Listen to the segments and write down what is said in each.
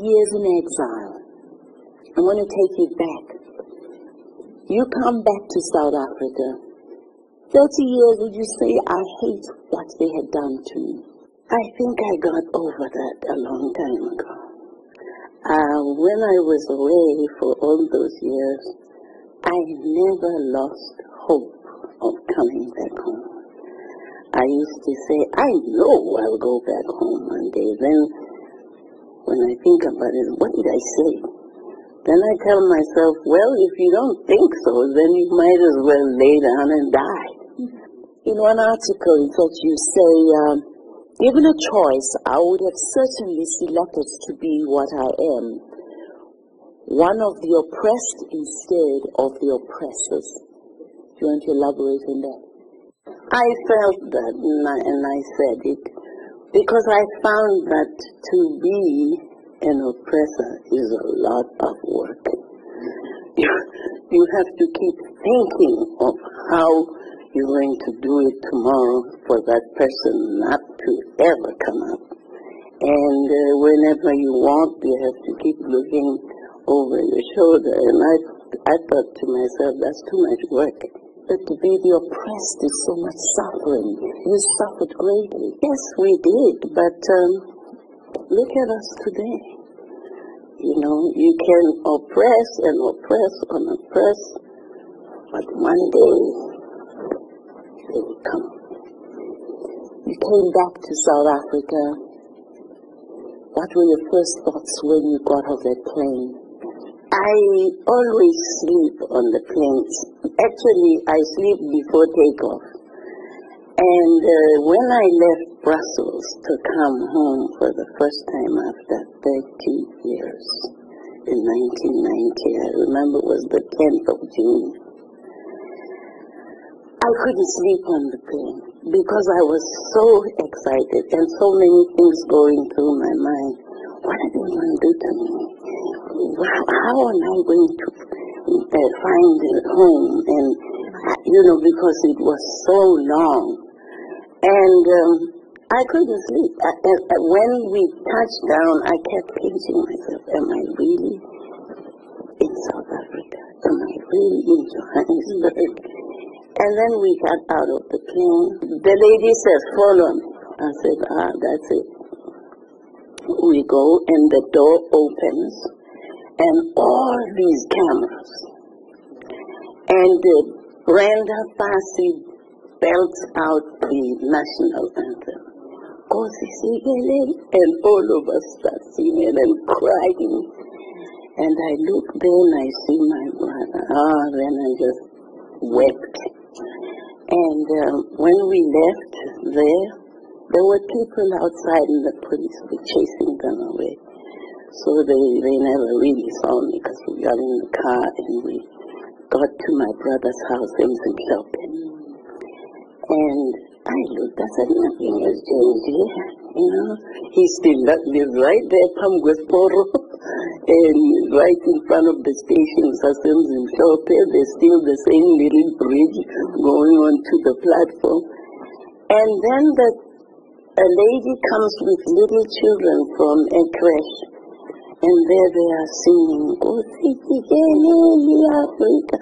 Years in exile. I want to take you back. You come back to South Africa. 30 years, would you say, I hate what they had done to me? I think I got over that a long time ago. When I was away for all those years, I never lost hope of coming back home. I used to say, I know I'll go back home one day. Then when I think about it, what did I say? Then I tell myself, well, if you don't think so, then you might as well lay down and die. In one article, in fact, you say, given a choice, I would have certainly selected to be what I am, one of the oppressed instead of the oppressors. Do you want to elaborate on that? I felt that, and I said it, because I found that to be an oppressor is a lot of work. You have to keep thinking of how you're going to do it tomorrow for that person not to ever come up. And whenever you walk, you have to keep looking over your shoulder. And I thought to myself, that's too much work. But to be the oppressed is so much suffering. You suffered greatly. Yes, we did, but look at us today. You know, you can oppress and oppress and oppress, but one day they will come. You came back to South Africa. What were your first thoughts when you got off that plane? I always sleep on the planes. Actually, I sleep before takeoff. And when I left Brussels to come home for the first time after 30 years, in 1990, I remember it was the 10th of June, I couldn't sleep on the plane because I was so excited and so many things going through my mind. What are they going to do to me? How am I going to find a home? And, you know, because it was so long. And I couldn't sleep. When we touched down, I kept pinching myself. Am I really in South Africa? Am I really in Johannesburg? And then we got out of the plane. The lady said, follow me. I said, that's it. We go and the door opens and all these cameras. And Brenda Fassie belts out the national anthem. And all of us start singing and crying. And I look there and I see my brother. Then I just wept. And when we left there were people outside and the police were chasing them away. So they never really saw me because we got in the car and we got to my brother's house in Shopping. And I looked, I said, nothing has changed here, you know. He still lives right there, Pamgwesporo, and right in front of the station, Sassens in Shopping. There's still the same little bridge going onto the platform. And then a lady comes with little children from a creche, and there they are singing, Africa.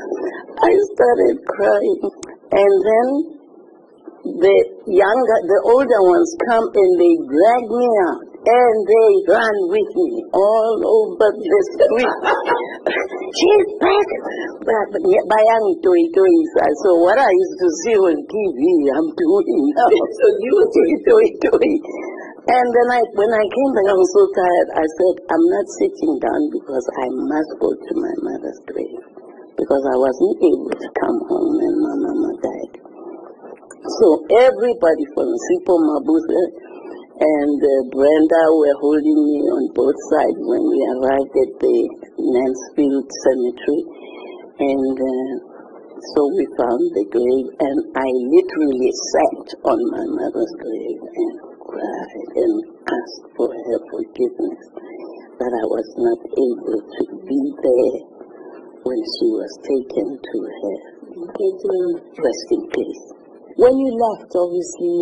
I started crying, and then the older ones come and they drag me out, and they run with me all over the street. She's back! So what I used to see on TV, I'm doing now. So you were doing. And then when I came back, I was so tired. I said, I'm not sitting down because I must go to my mother's grave. Because I wasn't able to come home and my mama died. So everybody from Felicia Mabuza and Brenda were holding me on both sides when we arrived at the Mansfield Cemetery. And so we found the grave, and I literally sat on my mother's grave and cried and asked for her forgiveness that I was not able to be there when she was taken to her Rest in peace. When you left, obviously,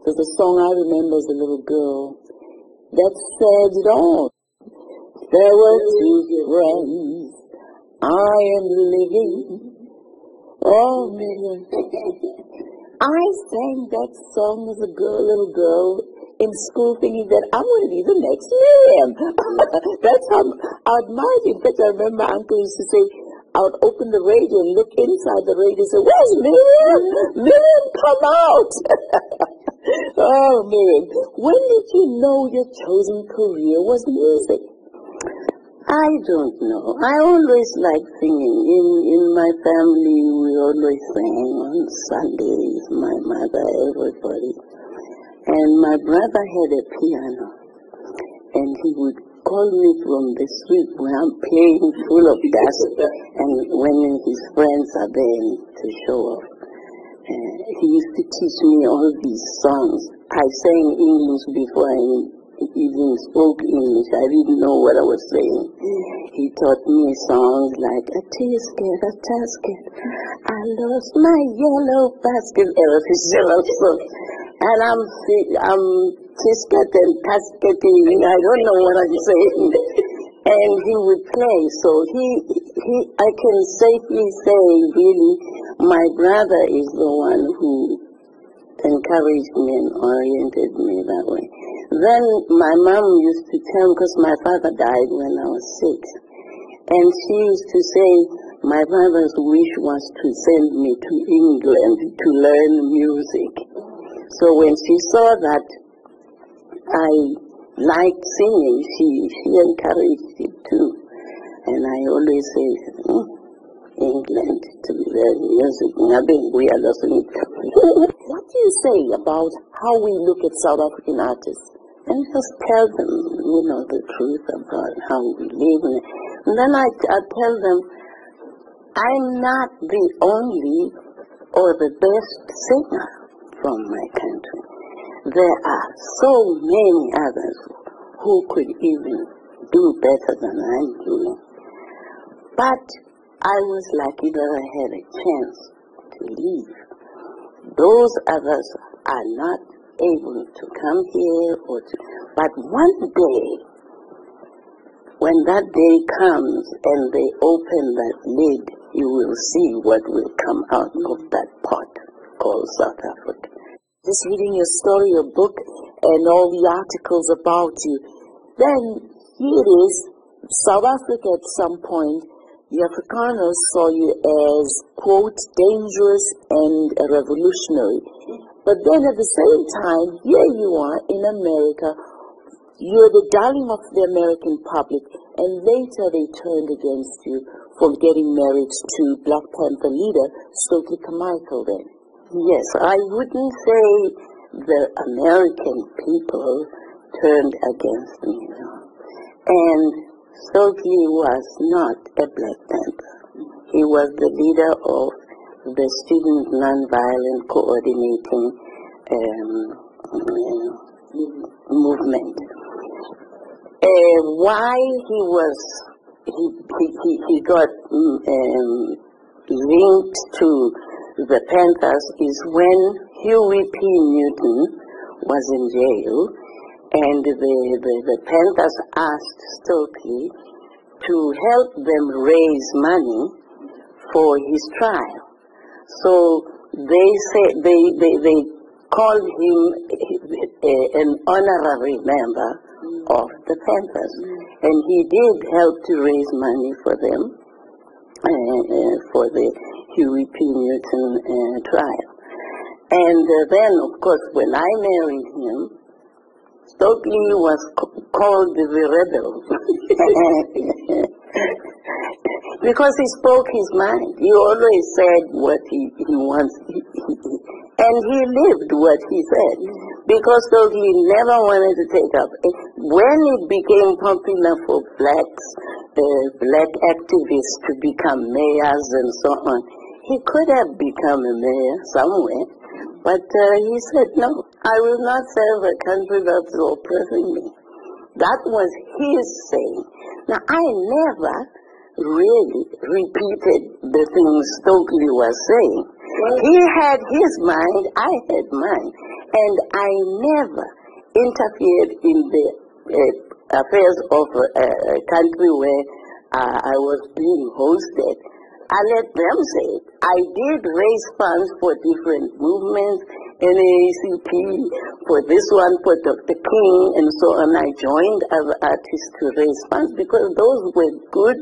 there's a song I remember as a little girl that said it all. There were two friends, I am living. Oh, Miriam. I sang that song as a little girl in school thinking that I'm going to be the next Miriam. That's how I admired it. In fact, I remember my uncle used to say, I would open the radio and look inside the radio and say, where's Miriam? Miriam, come out. Oh, Miriam. When did you know your chosen career was music? I don't know. I always liked singing. In my family, we always sang on Sundays, my mother, everybody. And my brother had a piano, and he would call me from the street where I'm playing full of dust, and when his friends are there to show off. He used to teach me all these songs. I sang English before I even spoke English. I didn't know what I was saying. He taught me songs like a tisket, a tasket. I lost my yellow basket. And I'm tisket and tasketing. I don't know what I'm saying. And he would play. So I can safely say, really, my brother is the one who encouraged me and oriented me that way. Then my mom used to tell, because my father died when I was 6, and she used to say my father's wish was to send me to England to learn music. So when she saw that I liked singing, she encouraged it too. And I always say, England to learn music. Nothing we are listening to. What do you say about how we look at South African artists? And just tell them, the truth about how we live. And then I tell them, I'm not the only or the best singer from my country. There are so many others who could even do better than I'm doing. But I was lucky that I had a chance to leave. Those others are not able to come here but one day, when that day comes and they open that lid, you will see what will come out of that pot called South Africa. Just reading your story, your book, and all the articles about you, then here it is, South Africa at some point, the Afrikaners saw you as, quote, dangerous and a revolutionary. But then at the same time, here you are in America, you're the darling of the American public, and later they turned against you for getting married to Black Panther leader Stokely Carmichael then. Yes, I wouldn't say the American people turned against me. And Stokely was not a Black Panther. He was the leader of the Student Nonviolent Coordinating Movement. Why he got linked to the Panthers is when Huey P. Newton was in jail, and the Panthers asked Stokely to help them raise money for his trial. So they said they called him an honorary member of the Panthers, and he did help to raise money for them for the Huey P. Newton trial. And then, of course, when I married him, Stokely was called the rebel because he spoke his mind. He always said what he wants, and he lived what he said, because Stokely never wanted to take up. When it became popular for blacks, black activists to become mayors and so on, he could have become a mayor somewhere. But he said, no, I will not serve a country that's oppressing me. That was his saying. Now, I never really repeated the things Stokely was saying. He had his mind, I had mine, and I never interfered in the affairs of a country where I was being hosted. I let them say it. I did raise funds for different movements, NAACP, for this one, for Dr. King, and so on. I joined other artists to raise funds because those were good,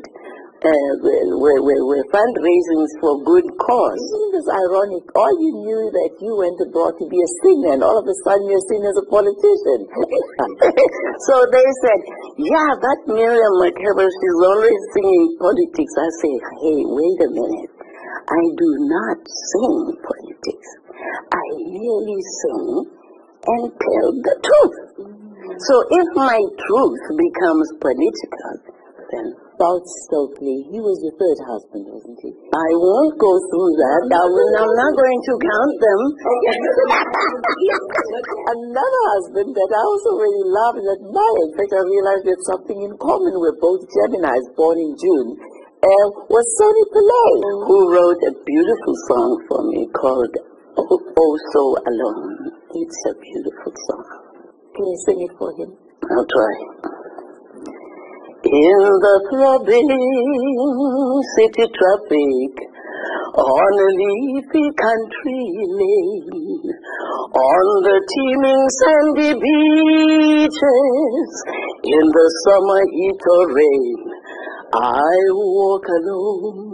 were fundraisings for good cause. Isn't this ironic? All you knew that you went abroad to be a singer, and all of a sudden you're seen as a politician. So they said, yeah, that Miriam Makeba, she's always singing politics. I say, hey, wait a minute. I do not sing politics. I merely sing and tell the truth. So if my truth becomes political, then About Stokely, he was your third husband, wasn't he? I won't go through that. I'm not going to count them. Another husband that I also really love and admire, in fact I realized we have something in common. We're both Geminis, born in June, was Sonny Pillay, who wrote a beautiful song for me called Oh So Alone. It's a beautiful song. Can you sing it for him? I'll try. In the throbbing city traffic, on a leafy country lane, on the teeming sandy beaches, in the summer heat or rain, I walk alone.